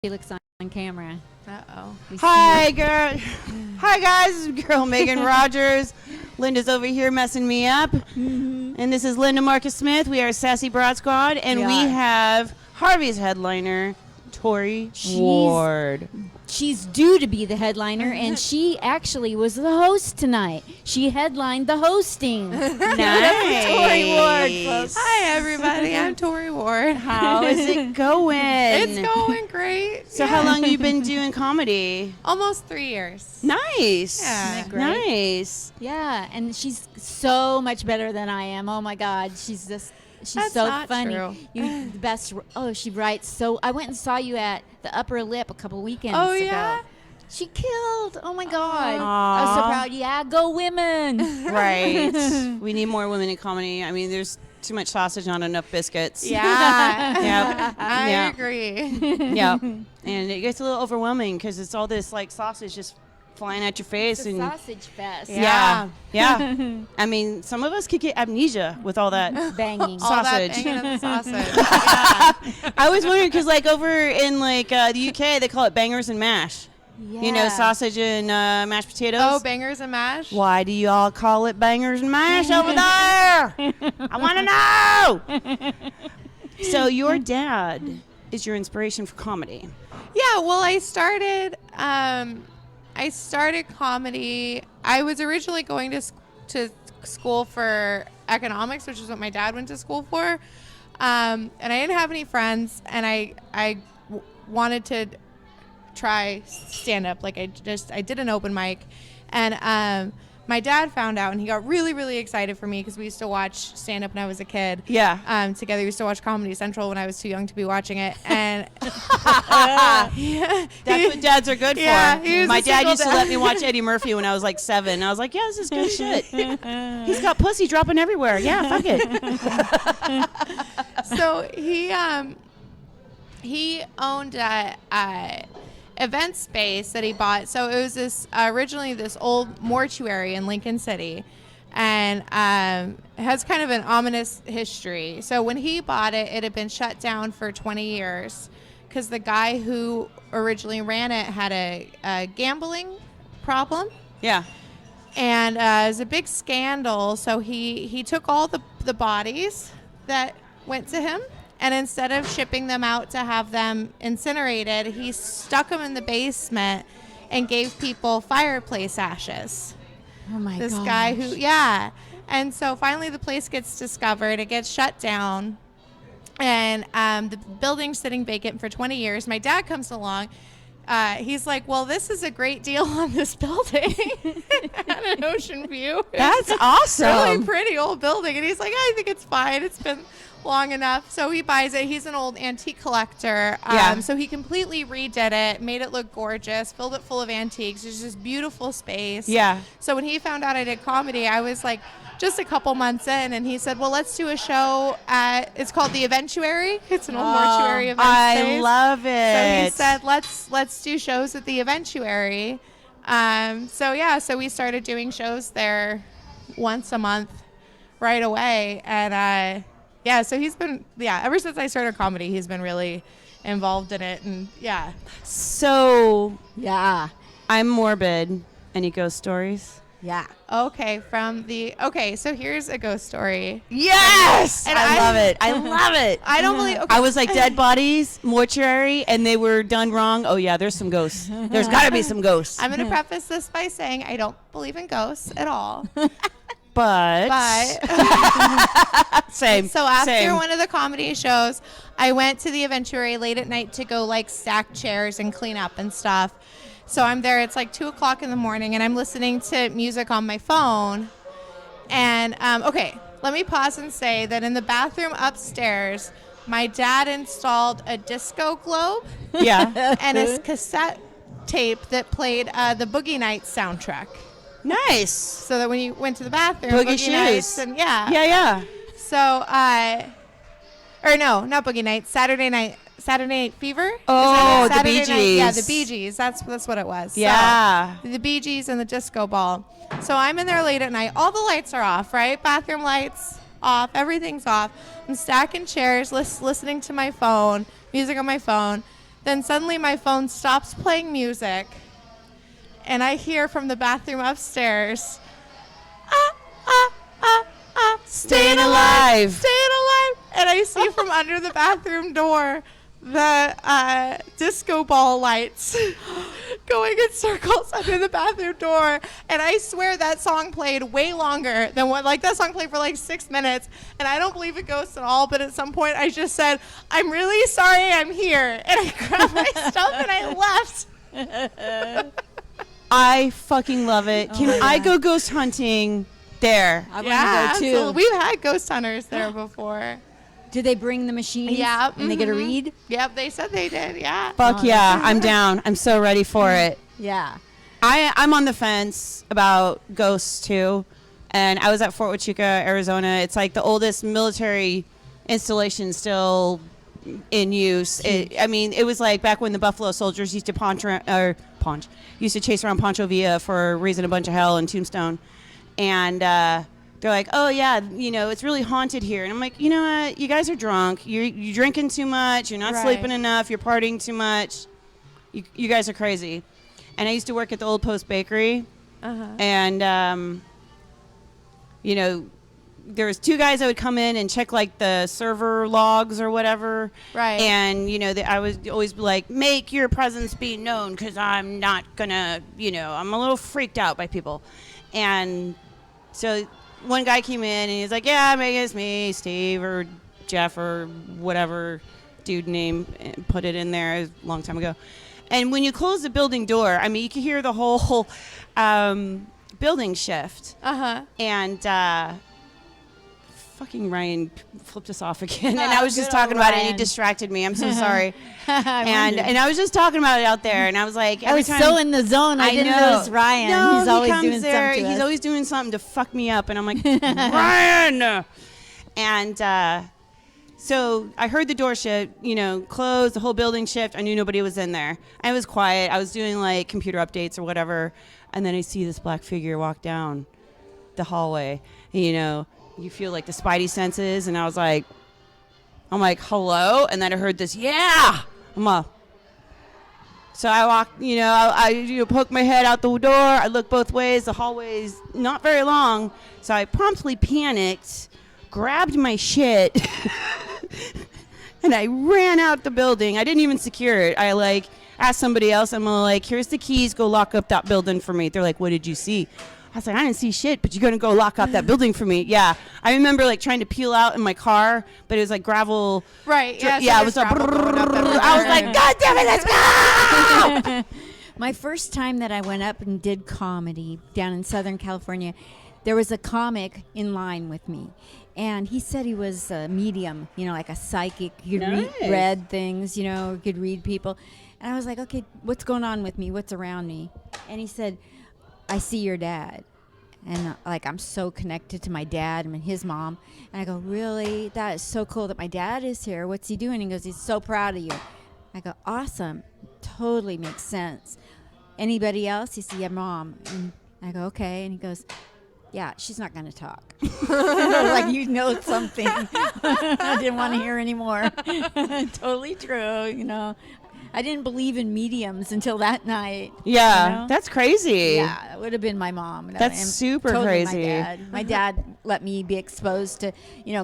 Felix on camera. Uh-oh. Hi, girl. Hi, guys. This is girl Megan Rogers. Linda's over here messing me up. Mm-hmm. And this is Linda Marcus Smith. We are Sassy Broad Squad. And we have Harvey's headliner, Tory Ward. She's due to be the headliner, and she actually was the host tonight. She headlined the hosting. Nice. Tory Ward, folks. Hi, everybody. I'm Tory Ward. How is it going? It's going great. So how long have you been doing comedy? Almost 3 years. Nice. Yeah. Isn't that great? Nice. Yeah, and she's so much better than I am. Oh, my God. She's That's so not funny. true. You're the best. Oh, she writes so. I went and saw you at the Upper Lip a couple weekends Oh, ago. yeah? She killed. Oh, my God. Aw. I was so proud. Yeah, go women. Right. We need more women in comedy. I mean, there's too much sausage, not enough biscuits. Yeah. Yep. I Yeah. agree. Yep. And it gets a little overwhelming because it's all this like sausage just flying at your face. It's a And sausage fest. yeah. Yeah. I mean, some of us could get amnesia with all that. Banging. All that Sausage. banging of the sausage. Yeah. I was wondering because like over in like the UK, they call it bangers and mash. Yeah. You know, sausage and mashed potatoes. Oh, bangers and mash? Why do y'all call it bangers and mash over there? I want to know. So your dad is your inspiration for comedy. Yeah, well, I started comedy. I was originally going to school for economics, which is what my dad went to school for. And I didn't have any friends, and I wanted to try stand up. Like I did an open mic, and my dad found out, and he got really, really excited for me because we used to watch stand up when I was a kid. Yeah. Together we used to watch Comedy Central when I was too young to be watching it, and That's what dads are good Yeah, for. he was My a dad single used to dad. let me watch Eddie Murphy when I was like 7. I was like, yeah, this is good shit. He's got pussy dropping everywhere. Yeah, fuck it. so he owned a event space that he bought. So it was this originally this old mortuary in Lincoln City, and it has kind of an ominous history. So when he bought it, it had been shut down for 20 years because the guy who originally ran it had a gambling problem. Yeah. And it was a big scandal. So he took all the bodies that went to him, and instead of shipping them out to have them incinerated, he stuck them in the basement and gave people fireplace ashes. Oh my god. This guy who, yeah. And so finally the place gets discovered. It gets shut down. And the building's sitting vacant for 20 years. My dad comes along. He's like, well, this is a great deal on this building. At an ocean view. That's awesome. Really pretty old building. And he's like, I think it's fine. It's been long enough. So he buys it. He's an old antique collector. Yeah. So he completely redid it, made it look gorgeous, filled it full of antiques. It's just beautiful space. Yeah. So when he found out I did comedy, I was like just a couple months in, and he said, well, let's do a show it's called The Eventuary. It's an old mortuary event space. I love it. So he said, let's do shows at the Eventuary. So we started doing shows there once a month right away. And so he's been, ever since I started comedy, he's been really involved in it. And yeah. So Yeah. I'm morbid. Any ghost stories? Yeah. Okay, so here's a ghost story. Yes! And I I- love it. I love it. I don't believe, okay. I was like dead bodies, mortuary, and they were done wrong. Oh, yeah, there's some ghosts. There's got to be some ghosts. I'm going to preface this by saying I don't believe in ghosts at all. But same. So after same. one of the comedy shows, I went to the Eventuary late at night to go like stack chairs and clean up and stuff. So I'm there. It's like 2:00 in the morning, and I'm listening to music on my phone. And okay, let me pause and say that in the bathroom upstairs, my dad installed a disco globe Yeah. and a cassette tape that played the Boogie Nights soundtrack. Nice. So that when you went to the bathroom, Boogie shoes. Nights and yeah. Yeah. So, or no, not Boogie Nights. Saturday Night Fever. Oh, Is that the it? Bee Saturday Night- Yeah, Gees. the Bee Gees. That's what it was. Yeah. So, the Bee Gees and the disco ball. So I'm in there late at night. All the lights are off, right? Bathroom lights off. Everything's off. I'm stacking chairs, listening to my phone, music on my phone. Then suddenly my phone stops playing music, and I hear from the bathroom upstairs, Staying alive. staying alive. And I see from under the bathroom door the disco ball lights going in circles under the bathroom door. And I swear that song played way longer than that song played for like 6 minutes. And I don't believe in ghosts at all, but at some point I just said, I'm really sorry I'm here. And I grabbed my stuff and I left. I fucking love it. Can I go ghost hunting there? I want to go too. So we've had ghost hunters there before. Did they bring the machines? Yeah. And they get a read? Yep, they said they did, yeah. Fuck yeah, I'm down. I'm so ready for it. Yeah. I'm on the fence about ghosts too, and I was at Fort Huachuca, Arizona. It's like the oldest military installation still in use. It was like back when the Buffalo Soldiers used to used to chase around Pancho Villa for raising a bunch of hell in Tombstone, and they're like, oh yeah, it's really haunted here, and I'm like, you know what? You guys are drunk. You're drinking too much. You're not sleeping enough. You're partying too much. You guys are crazy. And I used to work at the Old Post Bakery, and there was 2 guys that would come in and check like the server logs or whatever. Right. And I was always like, make your presence be known, because I'm not gonna, I'm a little freaked out by people. And so one guy came in and he's like, yeah, maybe it's me, Steve or Jeff or whatever dude name, and put it in there a long time ago. And when you close the building door, you can hear the whole building shift. And fucking Ryan flipped us off again. And I was just talking about it, and he distracted me. I'm so sorry. and I was just talking about it out there, and I was like, I was so in the zone. I didn't know it was Ryan. No, he's always comes doing there. something to He's us. always doing something to fuck me up, and I'm like, Ryan. And so I heard the door shift, close, the whole building shift. I knew nobody was in there. I was quiet. I was doing like computer updates or whatever, and then I see this black figure walk down the hallway. And, you feel like the spidey senses, and I'm like, hello, and then I heard this, yeah. So I walked, I poke my head out the door. I look both ways. The hallway's not very long, so I promptly panicked, grabbed my shit, and I ran out the building. I didn't even secure it. I asked somebody else. I'm like, here's the keys. Go lock up that building for me. They're like, what did you see? I was like, I didn't see shit, but you're going to go lock up that building for me. Yeah. I remember trying to peel out in my car, but it was like gravel. Right. Yeah. Yeah. It was like, I was like, God damn it, let's go. My first time that I went up and did comedy down in Southern California, there was a comic in line with me. And he said he was a medium, like a psychic. He could read things, could read people. And I was like, okay, what's going on with me? What's around me? And he said, I see your dad. And I'm so connected to my dad and his mom. And I go, really? That is so cool that my dad is here. What's he doing? He goes, he's so proud of you. I go, awesome. Totally makes sense. Anybody else? He said, yeah, mom. And I go, okay. And he goes, yeah, she's not going to talk. You know something. I didn't want to hear anymore. Totally true, I didn't believe in mediums until that night. Yeah, that's crazy. Yeah, it would have been my mom. That's super totally crazy. My dad let me be exposed to,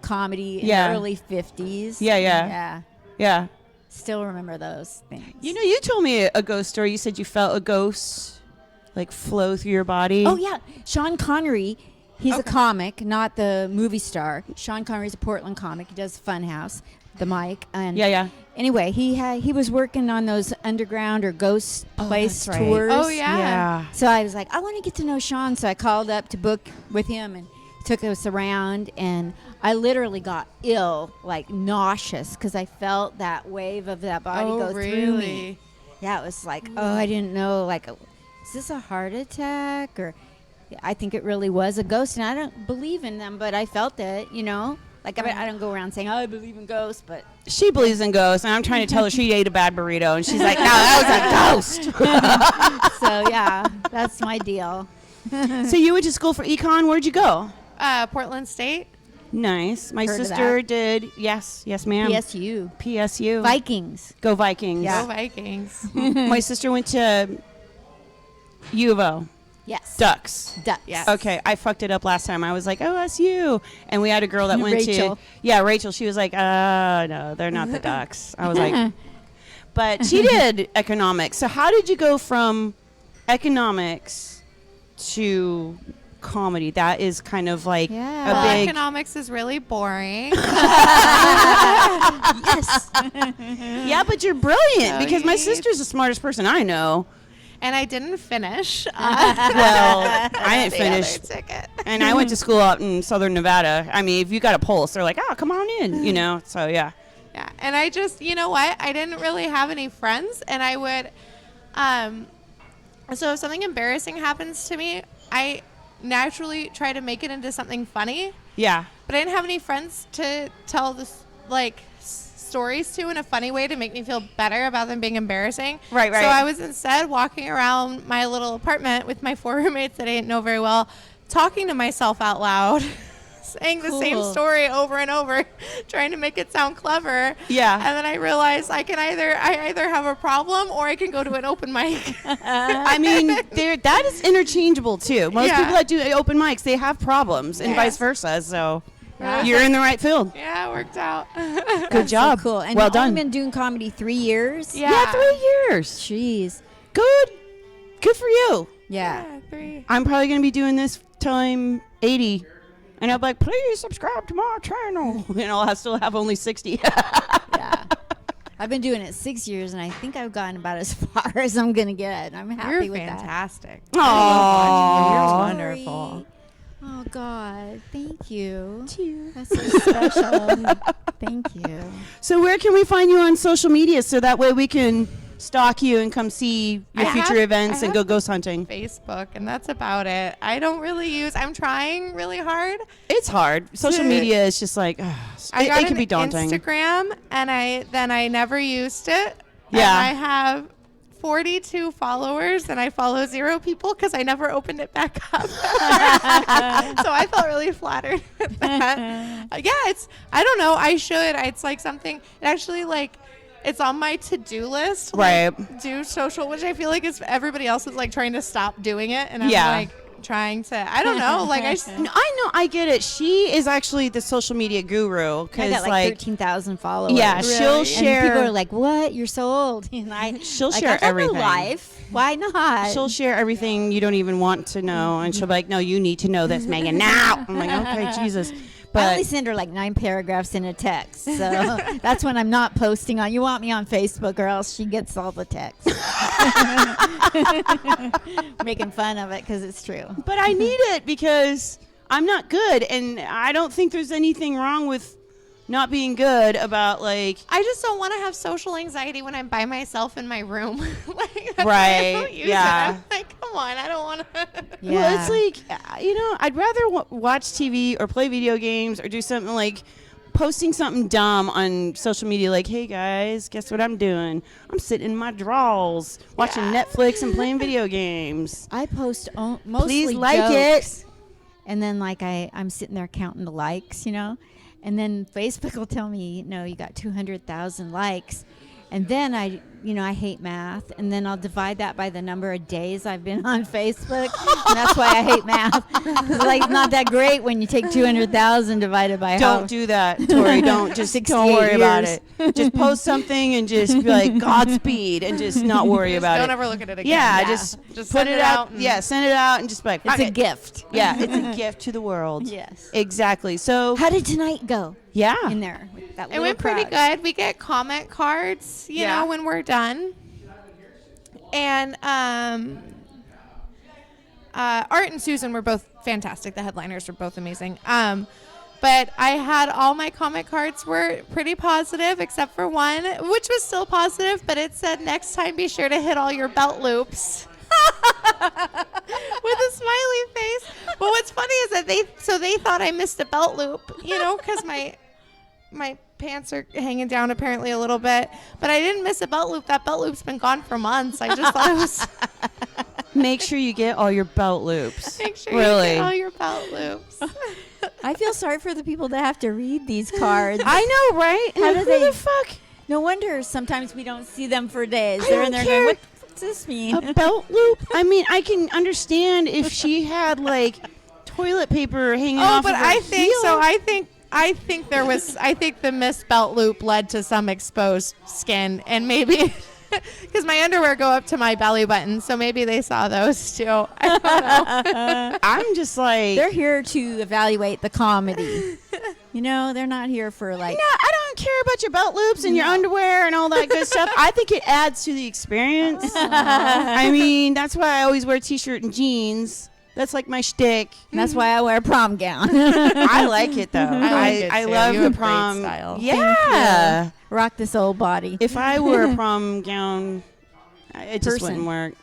comedy in the early 50s. Yeah. Still remember those things. You told me a ghost story. You said you felt a ghost flow through your body. Oh, yeah. Sean Connery, he's a comic, not the movie star. Sean Connery's a Portland comic. He does Funhouse, the mic. And yeah. Anyway, he was working on those underground or ghost place tours. Oh, yeah. So I was like, I want to get to know Sean. So I called up to book with him and took us around. And I literally got ill, nauseous, because I felt that wave of that body go through me. Yeah, it was I didn't know, is this a heart attack? Or I think it really was a ghost. And I don't believe in them, but I felt it, I don't go around saying, I believe in ghosts, but... She believes in ghosts, and I'm trying to tell her she ate a bad burrito, and she's like, no, that was a ghost. So, yeah, that's my deal. So you went to school for econ. Where'd you go? Portland State. Nice. My Heard of sister that? did. Yes, ma'am. PSU. PSU. Vikings. Go Vikings. Go Vikings. My sister went to U of O. Yes. Ducks. Ducks. Yes. Okay, I fucked it up last time. I was like, OSU. And we had a girl that went Rachel. to. Yeah, Rachel. She was like, no, they're not the Ducks. I was like, but she did economics. So how did you go from economics to comedy? That is kind of like Yeah. a Well, big. economics is really boring. Yes. Yeah, but you're brilliant Oh, because my yeah. sister's the smartest person I know. And I didn't finish. Well, I didn't the finish. other ticket. And I went to school out in Southern Nevada. I mean, if you got a pulse, they're like, come on in, So, yeah. Yeah, and I just, you know what? I didn't really have any friends, and I would, so if something embarrassing happens to me, I naturally try to make it into something funny, Yeah. but I didn't have any friends to tell this, stories to in a funny way to make me feel better about them being embarrassing. Right. So I was instead walking around my little apartment with my 4 roommates that I didn't know very well, talking to myself out loud. Saying the same Cool. story over and over, trying to make it sound clever. Yeah. And then I realized I either have a problem or I can go to an open mic. I mean, that is interchangeable, too. Most Yeah. people that do open mics, they have problems and Yeah. vice versa. So Yeah. you're in the right field. Yeah, it worked out. Good job. So cool. And well you've done. only been doing comedy 3 years? Yeah. Yeah, 3 years. Jeez. Good. Good for you. Yeah. 3. I'm probably going to be doing this time 80. And I'm like, please subscribe to my channel. I still have only 60. Yeah. I've been doing it 6 years, and I think I've gotten about as far as I'm going to get. I'm happy You're with fantastic. Aww. You're that. wonderful. Oh, God. Thank you. That's so special. Thank you. So where can we find you on social media so that way we can stalk you and come see your I future have- events I and go have- ghost hunting? Facebook, and that's about it. I don't really I'm trying really hard. It's hard. Social To- media is just like, I got it can an be daunting. Instagram, and I never used it. Yeah. And I have 42 followers, and I follow 0 people because I never opened it back up. So I felt really flattered with that. I don't know. I should. It's like something. It actually it's on my to-do list. Right. Do social, which I feel like is everybody else is trying to stop doing it, and I'm Yeah. trying to. I don't know. No, I know. I get it. She is actually the social media guru. I Because got like 13,000 followers. yeah, Really? she'll And share. And people are like, "What? You're so old." And She'll like, share I got no everything. life. Why not? She'll share everything you don't even want to know, and she'll be like, "No, you need to know this, Megan, now." I'm like, "Okay, Jesus." I only But send her like 9 paragraphs in a text, so that's when I'm not posting on. You want me on Facebook, or else she gets all the text. Making fun of it because it's true. but I need it because I'm not good, and I don't think there's anything wrong with not being good about I just don't want to have social anxiety when I'm by myself in my room. That's why I don't use yeah. it. I'm like, come on, I don't want to. Yeah. Well, it's like, I'd rather watch TV or play video games or do something like posting something dumb on social media like, hey, guys, guess what I'm doing? I'm sitting in my drawers watching Netflix and playing video games. I post mostly Please like jokes, and then I'm sitting there counting the likes, and then Facebook will tell me, no, you got 200,000 likes, and then I hate math, and then I'll divide that by the number of days I've been on Facebook, and that's why I hate math. It's not that great when you take 200,000 divided by Don't do that, Tory. Don't 68 worry about years. it. Just post something and just be like Godspeed and just not worry about Don't it. ever look at it again. Yeah, just Just put send it it out. out and- Yeah, send it out and just be like, It's fuck a it. gift. Yeah, it's a gift to the world. Yes. Exactly. So, How did tonight go yeah. in there? With that It little went pretty crowd? good. We get comment cards, you Yeah. know, when we're done. And Art and Susan were both fantastic. The headliners were both amazing. But I had all my comment cards were pretty positive, except for one, which was still positive, but it said, next time be sure to hit all your belt loops. With a smiley face. But what's funny is that they thought I missed a belt loop, because my pants are hanging down apparently a little bit, but I didn't miss a belt loop. That belt loop's been gone for months. I just thought it was Make sure you get all your belt loops. make sure Really? you get all your belt loops. I feel sorry for the people that have to read these cards. I know, right? How Like, do who they- the fuck? No wonder sometimes we don't see them for days. I They're don't in there care. going, what the fuck does this mean? A belt loop? I mean, I can understand if she had like toilet paper hanging Oh, off but of her I think heel. so. I think there was. I think the missed belt loop led to some exposed skin, and maybe because my underwear go up to my belly button, so maybe they saw those too. I don't know. I'm just like, They're here to evaluate the comedy. You know, they're not here for like. no, I don't care about your belt loops and your underwear and all that good stuff. I think it adds to the experience. I mean, that's why I always wear a t-shirt and jeans. That's like my shtick. And that's why I wear a prom gown. I like it though. I like it I too. love You the have great prom. style. Yeah. Rock this old body. If I wore a prom gown, it just Person. wouldn't work.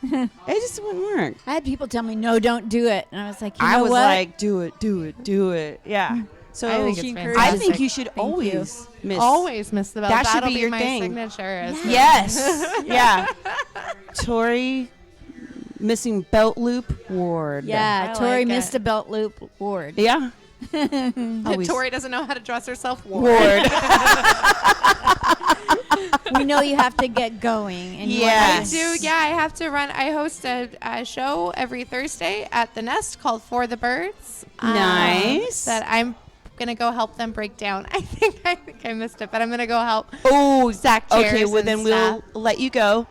It just wouldn't work. I had people tell me, no, don't do it. And I was like, you know I was what? like, do it, do it, do it. Yeah. So I think She it's encouraged I fantastic. think you should you. always miss. Always miss the belt. That should That'll be your my thing. signature. As Yes. Yeah. Tory missing belt loop ward. Yeah, I Tory like missed it. a belt loop award. Yeah. The Always. Tory doesn't know how to dress herself. Ward. We know you have to get going. And you Yes. I do. Yeah, I have to run. I host a show every Thursday at the Nest called For the Birds. Nice. That I'm gonna go help them break down. I think I missed it, but I'm gonna go help. Oh, Stack chairs. okay. Well, and then stuff. we'll let you go.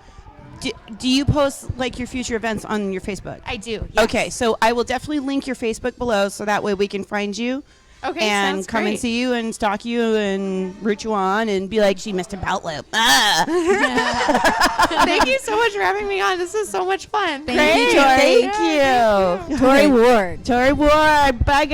Do you post like your future events on your Facebook? I do. Yes. Okay, so I will definitely link your Facebook below, so that way we can find you. Okay. And sounds come and great. see you and stalk you and root you on and be like, she missed a belt loop. Ah. Thank you so much for having me on. This is so much fun. Thank you, Tory. Thank you. Tory Ward. Tory Ward. Bye, guys.